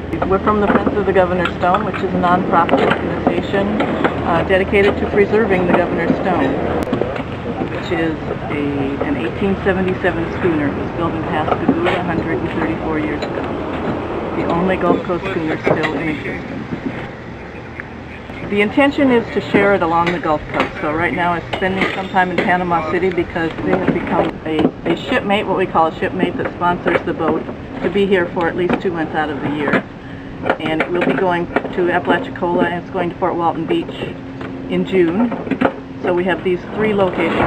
We're from the Friends of the Governor's Stone, which is a non-profit organization dedicated to preserving the Governor's Stone, which is an 1877 schooner. It was built in Pascagoula 134 years ago. The only Gulf Coast schooner still in existence. The intention is to share it along the Gulf Coast. So right now it's spending some time in Panama City because they have become a shipmate, what we call a shipmate, that sponsors the boat to be here for at least 2 months out of the year. And it will be going to Apalachicola, and it's going to Fort Walton Beach in June. So we have these 3 locations,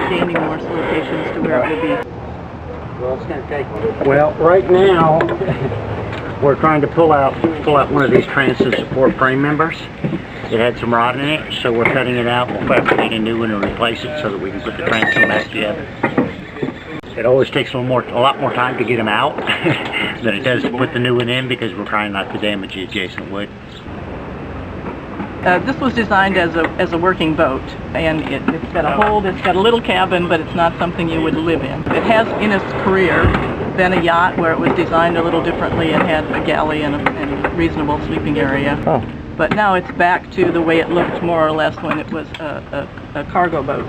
gaining more locations to where it will be. Well, it's going to take. Well, right now we're trying to pull out one of these transom support frame members. It had some rot in it, so we're cutting it out. We'll fabricate a new one and replace it so that we can put the transom back together. It always takes a lot more time to get them out than it does to put the new one in, because we're trying not to damage the adjacent wood. This was designed as a working boat, and it's got a hold, it's got a little cabin, but it's not something you would live in. It has in its career been a yacht where it was designed a little differently and had a galley and a reasonable sleeping area. Oh. But now it's back to the way it looked more or less when it was a cargo boat.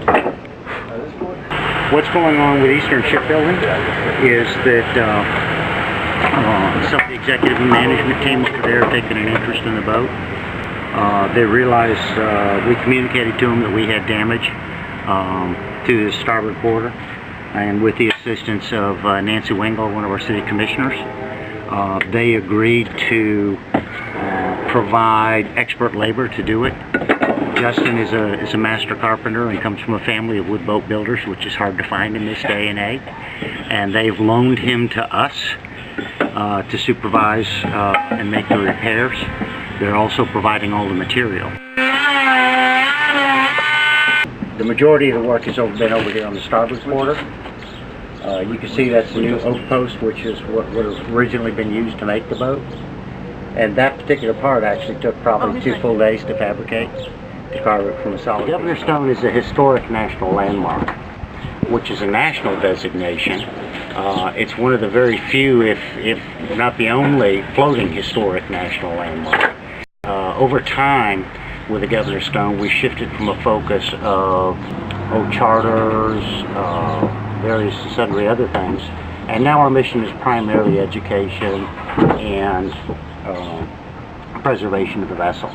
What's going on with Eastern Shipbuilding is that some of the executive and management came over there taking an interest in the boat. They realized we communicated to them that we had damage to the starboard quarter, and with the assistance of Nancy Wingle, one of our city commissioners, they agreed to provide expert labor to do it. Justin is a master carpenter and comes from a family of wood boat builders, which is hard to find in this day and age. And they've loaned him to us to supervise and make the repairs. They're also providing all the material. The majority of the work has been over here on the starboard quarter. You can see that's the new oak post, which is what would have originally been used to make the boat. And that particular part actually took probably 2 full days to fabricate, to carve it from a solid. The Governor's Stone is a historic national landmark, which is a national designation. It's one of the very few, if not the only, floating historic national landmark. Over time, with the Governor's Stone, we shifted from a focus of charters, various sundry other things, and now our mission is primarily education and preservation of the vessel.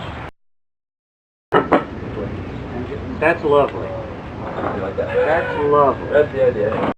That's lovely. That's lovely. That's the idea.